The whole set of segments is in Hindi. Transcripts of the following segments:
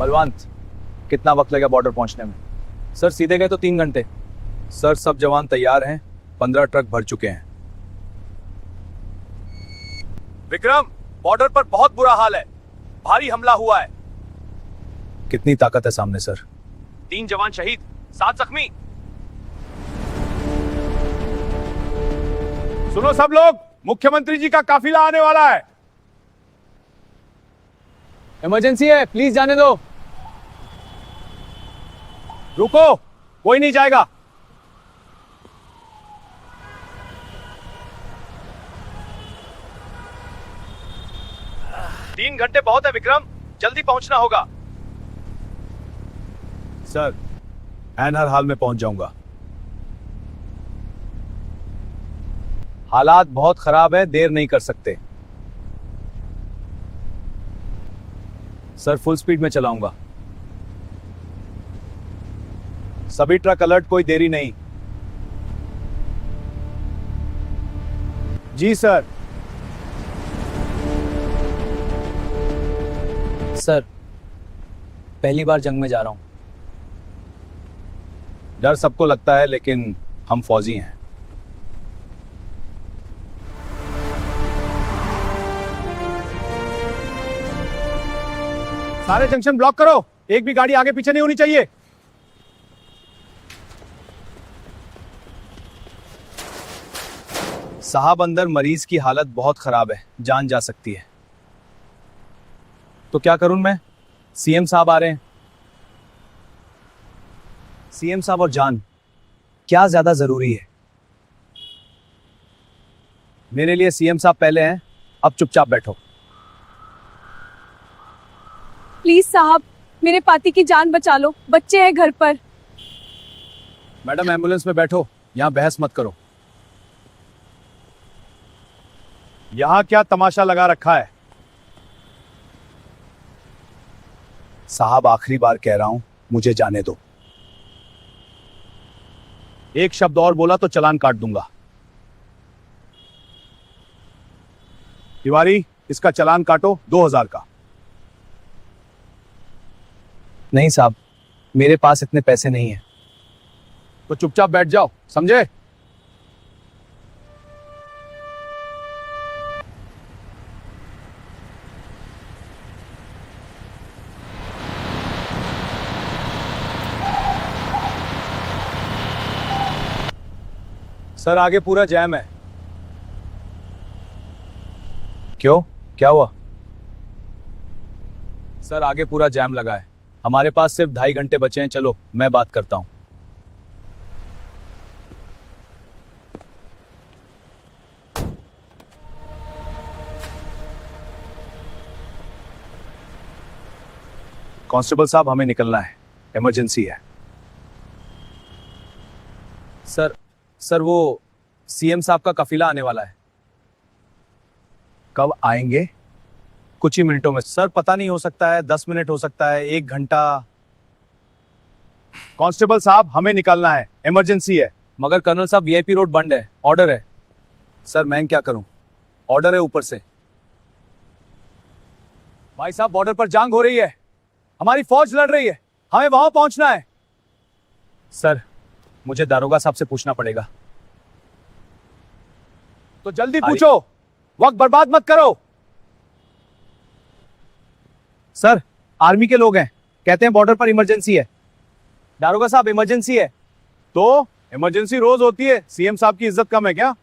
बलवंत, कितना वक्त लगेगा बॉर्डर पहुंचने में? सर सीधे गए तो 3 घंटे। सर सब जवान तैयार हैं, 15 ट्रक भर चुके हैं। विक्रम, बॉर्डर पर बहुत बुरा हाल है, भारी हमला हुआ है। कितनी ताकत है सामने सर? 3 जवान शहीद, 7 जख्मी। सुनो सब लोग, मुख्यमंत्री जी का काफिला आने वाला है। इमरजेंसी है, प्लीज जाने दो। रुको, कोई नहीं जाएगा। तीन घंटे बहुत है विक्रम, जल्दी पहुंचना होगा। सर, ऐन हर हाल में पहुंच जाऊंगा। हालात बहुत खराब है, देर नहीं कर सकते। सर फुल स्पीड में चलाऊंगा। सभी ट्रक अलर्ट, कोई देरी नहीं। जी सर। सर, पहली बार जंग में जा रहा हूं। डर सबको लगता है, लेकिन हम फौजी हैं। सारे जंक्शन ब्लॉक करो, एक भी गाड़ी आगे पीछे नहीं होनी चाहिए। साहब, अंदर मरीज की हालत बहुत खराब है, जान जा सकती है। तो क्या करूं मैं? सीएम साहब आ रहे हैं। सीएम साहब और जान, क्या ज्यादा जरूरी है? मेरे लिए सीएम साहब पहले हैं, अब चुपचाप बैठो। प्लीज साहब, मेरे पाती की जान बचा लो, बच्चे हैं घर पर। मैडम एम्बुलेंस में बैठो, यहां बहस मत करो। यहां क्या तमाशा लगा रखा है? साहब, आखिरी बार कह रहा हूं, मुझे जाने दो। एक शब्द और बोला तो चालान काट दूंगा। तिवारी, इसका चालान काटो 2000 का। नहीं साहब, मेरे पास इतने पैसे नहीं हैं। तो चुपचाप बैठ जाओ, समझे? सर, आगे पूरा जैम है। क्यों, क्या हुआ? सर, आगे पूरा जैम लगा है। हमारे पास सिर्फ 2.5 घंटे बचे हैं। चलो, मैं बात करता हूं। कांस्टेबल साहब, हमें निकलना है, इमरजेंसी है। सर वो सीएम साहब का काफिला आने वाला है। कब आएंगे? कुछ ही मिनटों में सर। पता नहीं, हो सकता है 10 मिनट, हो सकता है 1 घंटा। कांस्टेबल साहब, हमें निकलना है, इमरजेंसी है। मगर कर्नल साहब, वीआईपी रोड बंद है, ऑर्डर है। सर, मैं क्या करूं? ऑर्डर है ऊपर से। भाई साहब, बॉर्डर पर जंग हो रही है, हमारी फौज लड़ रही है, हमें वहां पहुंचना है। सर, मुझे दारोगा साहब से पूछना पड़ेगा। तो जल्दी पूछो, वक्त बर्बाद मत करो। सर, आर्मी के लोग हैं, कहते हैं बॉर्डर पर इमरजेंसी है। दारोगा साहब, इमरजेंसी है। तो इमरजेंसी रोज होती है, सीएम साहब की इज्जत कम है क्या?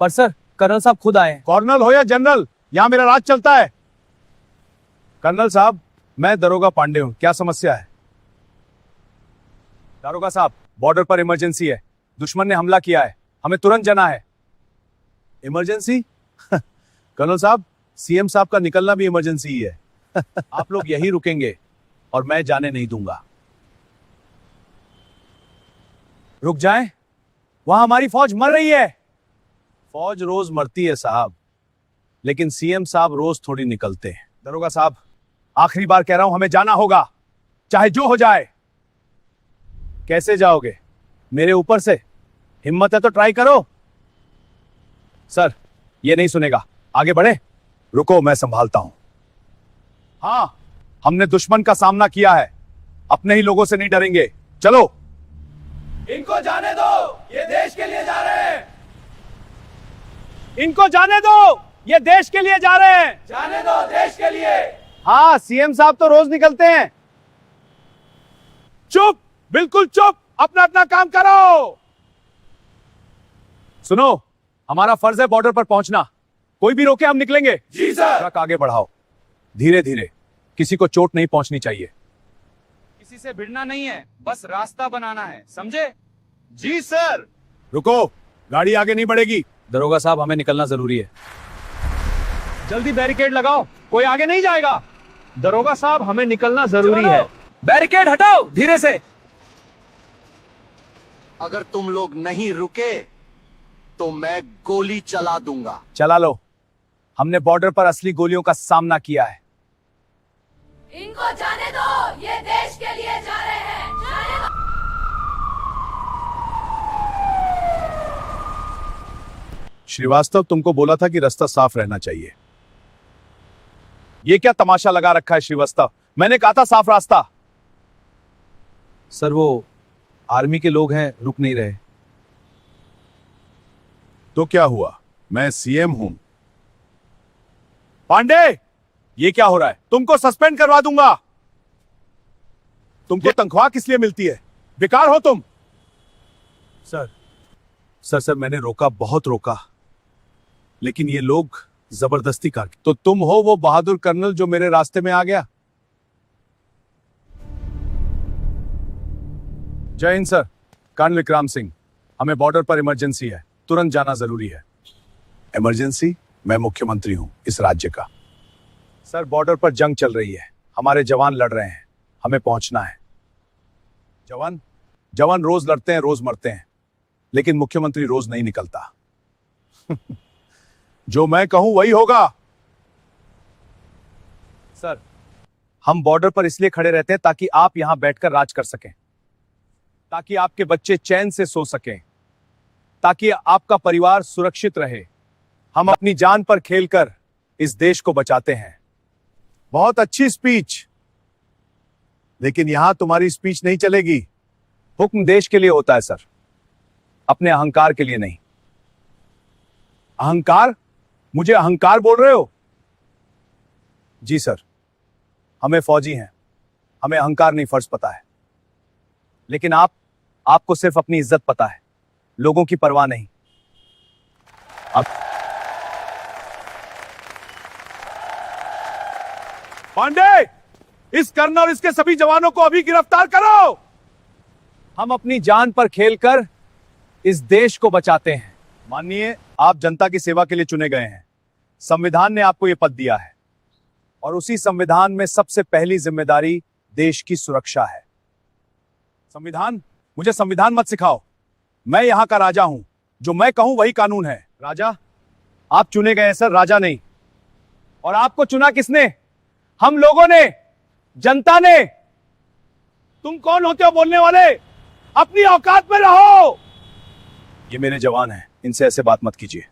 पर सर, कर्नल साहब खुद आए हैं। कर्नल हो या जनरल, यहां मेरा राज चलता है। कर्नल साहब, मैं दरोगा पांडे हूं, क्या समस्या है? दारोगा साहब, बॉर्डर पर इमरजेंसी है, दुश्मन ने हमला किया है, हमें तुरंत जाना है। इमरजेंसी? कर्नल साहब, सीएम साहब का निकलना भी इमरजेंसी ही है। आप लोग यहीं रुकेंगे और मैं जाने नहीं दूंगा। रुक जाएं? वहां हमारी फौज मर रही है। फौज रोज मरती है साहब, लेकिन सीएम साहब रोज थोड़ी निकलते हैं। दरोगा साहब, आखिरी बार कह रहा हूं, हमें जाना होगा, चाहे जो हो जाए। कैसे जाओगे? मेरे ऊपर से? हिम्मत है तो ट्राई करो। सर, ये नहीं सुनेगा, आगे बढ़े। रुको, मैं संभालता हूं। हाँ, हमने दुश्मन का सामना किया है, अपने ही लोगों से नहीं डरेंगे। चलो, इनको जाने दो, ये देश के लिए जा रहे हैं। इनको जाने दो, ये देश के लिए जा रहे हैं। जाने दो, देश के लिए। हाँ, सीएम साहब तो रोज निकलते हैं। चुप, बिल्कुल चुप, अपना अपना काम करो। सुनो, हमारा फर्ज है बॉर्डर पर पहुंचना। कोई भी रोके हम निकलेंगे। जी सर। ट्रक आगे बढ़ाओ, धीरे धीरे, किसी को चोट नहीं पहुंचनी चाहिए। किसी से भिड़ना नहीं है, बस रास्ता बनाना है, समझे? जी सर। रुको, गाड़ी आगे नहीं बढ़ेगी। दरोगा साहब, हमें निकलना जरूरी है। जल्दी बैरिकेड लगाओ, कोई आगे नहीं जाएगा। दरोगा साहब, हमें निकलना जरूरी है। बैरिकेड हटाओ, धीरे से। अगर तुम लोग नहीं रुके तो मैं गोली चला दूंगा। चला लो, हमने बॉर्डर पर असली गोलियों का सामना किया है। इनको जाने दो, ये देश के लिए जा रहे हैं। जाने दो। श्रीवास्तव, तुमको बोला था कि रास्ता साफ रहना चाहिए। ये क्या तमाशा लगा रखा है श्रीवास्तव? मैंने कहा था साफ रास्ता। सर, वो आर्मी के लोग हैं, रुक नहीं रहे। तो क्या हुआ? मैं सीएम हूं। पांडे, ये क्या हो रहा है? तुमको सस्पेंड करवा दूंगा। तुमको तनख्वाह किस लिए मिलती है? बेकार हो तुम। सर, मैंने रोका, बहुत रोका, लेकिन ये लोग जबरदस्ती कर। तो तुम हो वो बहादुर कर्नल जो मेरे रास्ते में आ गया? जय हिंद सर। कर्नल विक्रम सिंह, हमें बॉर्डर पर इमरजेंसी है, तुरंत जाना जरूरी है। इमरजेंसी? मैं मुख्यमंत्री हूं इस राज्य का। सर, बॉर्डर पर जंग चल रही है, हमारे जवान लड़ रहे हैं, हमें पहुंचना है। जवान रोज लड़ते हैं, रोज मरते हैं, लेकिन मुख्यमंत्री रोज नहीं निकलता। जो मैं कहूं वही होगा। सर, हम बॉर्डर पर इसलिए खड़े रहते हैं ताकि आप यहां बैठकर राज कर सकें, ताकि आपके बच्चे चैन से सो सकें, ताकि आपका परिवार सुरक्षित रहे। हम अपनी जान पर खेलकर इस देश को बचाते हैं। बहुत अच्छी स्पीच, लेकिन यहां तुम्हारी स्पीच नहीं चलेगी। हुक्म देश के लिए होता है सर, अपने अहंकार के लिए नहीं। अहंकार? मुझे अहंकार बोल रहे हो? जी सर, हमें फौजी हैं, हमें अहंकार नहीं फर्ज पता है। लेकिन आपको सिर्फ अपनी इज्जत पता है, लोगों की परवाह नहीं। अब पांडे, इस कर्नल और इसके सभी जवानों को अभी गिरफ्तार करो। हम अपनी जान पर खेलकर इस देश को बचाते हैं। मानिए, आप जनता की सेवा के लिए चुने गए हैं। संविधान ने आपको यह पद दिया है, और उसी संविधान में सबसे पहली जिम्मेदारी देश की सुरक्षा है। संविधान? मुझे संविधान मत सिखाओ। मैं यहां का राजा हूं, जो मैं कहूं वही कानून है। राजा? आप चुने गए हैं सर, राजा नहीं। और आपको चुना किसने? हम लोगों ने, जनता ने। तुम कौन होते हो बोलने वाले? अपनी औकात में रहो। ये मेरे जवान हैं, इनसे ऐसे बात मत कीजिए।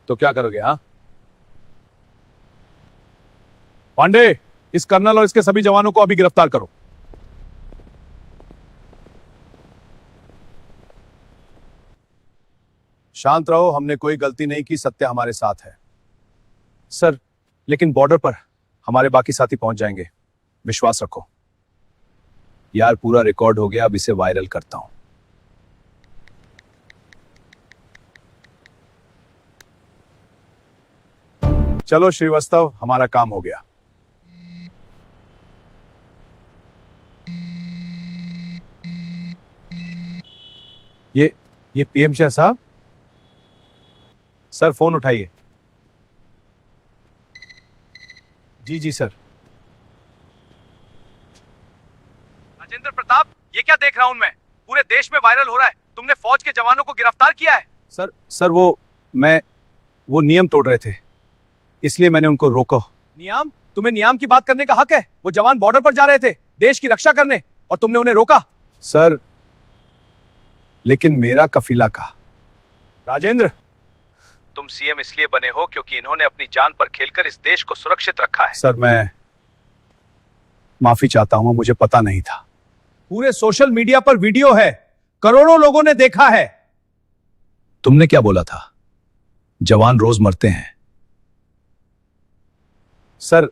तो क्या करोगे? हाँ पांडे, इस कर्नल और इसके सभी जवानों को अभी गिरफ्तार करो। शांत रहो, हमने कोई गलती नहीं की, सत्य हमारे साथ है। सर, लेकिन बॉर्डर पर हमारे बाकी साथी पहुंच जाएंगे, विश्वास रखो। यार, पूरा रिकॉर्ड हो गया, अब इसे वायरल करता हूं। चलो श्रीवास्तव, हमारा काम हो गया। ये पीएम शाह साहब। सर, फोन उठाइए। जी सर। राजेंद्र प्रताप, ये क्या देख रहा हूं मैं? पूरे देश में वायरल हो रहा है, तुमने फौज के जवानों को गिरफ्तार किया है। सर वो नियम तोड़ रहे थे, इसलिए मैंने उनको रोका। नियम? तुम्हें नियम की बात करने का हक है? वो जवान बॉर्डर पर जा रहे थे देश की रक्षा करने, और तुमने उन्हें रोका। सर, लेकिन मेरा कफिला कहा। राजेंद्र, तुम सीएम इसलिए बने हो क्योंकि इन्होंने अपनी जान पर खेलकर इस देश को सुरक्षित रखा है। सर, माफी चाहता हूं, मुझे पता नहीं था। पूरे सोशल मीडिया पर वीडियो है, करोड़ों लोगों ने देखा है। तुमने क्या बोला था? जवान रोज मरते हैं। सर,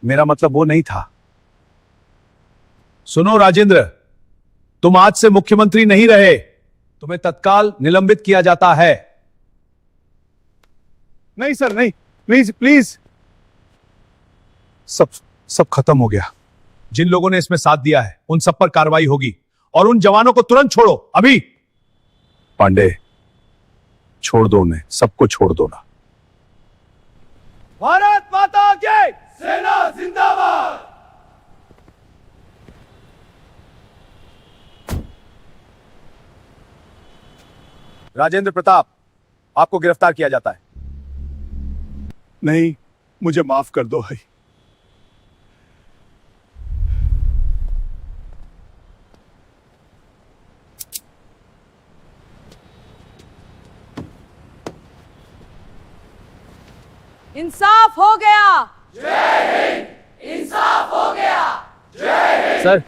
मेरा मतलब वो नहीं था। सुनो राजेंद्र, तुम आज से मुख्यमंत्री नहीं रहे, तुम्हें तत्काल निलंबित किया जाता है। नहीं सर, नहीं, प्लीज प्लीज। सब खत्म हो गया। जिन लोगों ने इसमें साथ दिया है उन सब पर कार्रवाई होगी, और उन जवानों को तुरंत छोड़ो अभी। पांडे, छोड़ दो उन्हें, सबको छोड़ दो ना। भारत माता की सेना जिंदाबाद। राजेंद्र प्रताप, आपको गिरफ्तार किया जाता है। नहीं, मुझे माफ कर दो भाई। इंसाफ हो गया। इंसाफ हो गया। सर,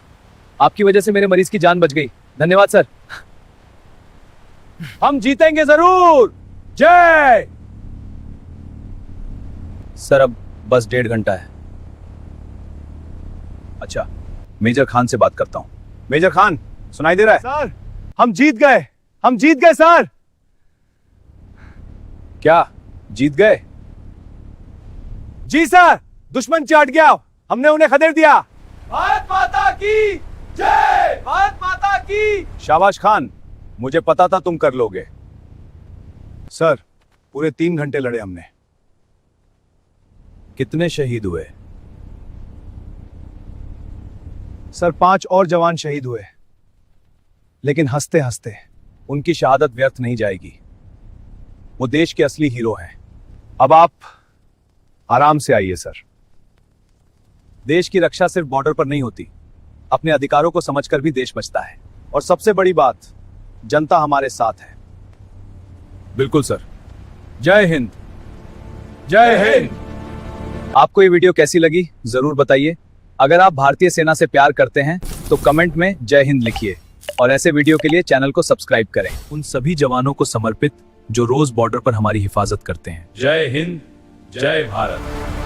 आपकी वजह से मेरे मरीज की जान बच गई। धन्यवाद सर। हम जीतेंगे जरूर। जय। सर, अब बस 1.5 घंटा है। अच्छा, मेजर खान से बात करता हूं। मेजर खान, सुनाई दे रहा है? सर, हम जीत गए, हम जीत गए सर। क्या जीत गए? जी सर, दुश्मन चाट गया, हमने उन्हें खदेड़ दिया। भारत माता की जय। भारत माता की। शाबाश खान, मुझे पता था तुम कर लोगे। सर, पूरे 3 घंटे लड़े हमने। कितने शहीद हुए? सर, 5 और जवान शहीद हुए, लेकिन हंसते हंसते उनकी शहादत व्यर्थ नहीं जाएगी। वो देश के असली हीरो हैं। अब आप आराम से आइए सर। देश की रक्षा सिर्फ बॉर्डर पर नहीं होती, अपने अधिकारों को समझकर भी देश बचता है। और सबसे बड़ी बात, जनता हमारे साथ है। बिल्कुल सर। जय हिंद। जय हिंद। आपको ये वीडियो कैसी लगी जरूर बताइए। अगर आप भारतीय सेना से प्यार करते हैं तो कमेंट में जय हिंद लिखिए, और ऐसे वीडियो के लिए चैनल को सब्सक्राइब करें। उन सभी जवानों को समर्पित जो रोज बॉर्डर पर हमारी हिफाजत करते हैं। जय हिंद, जय भारत।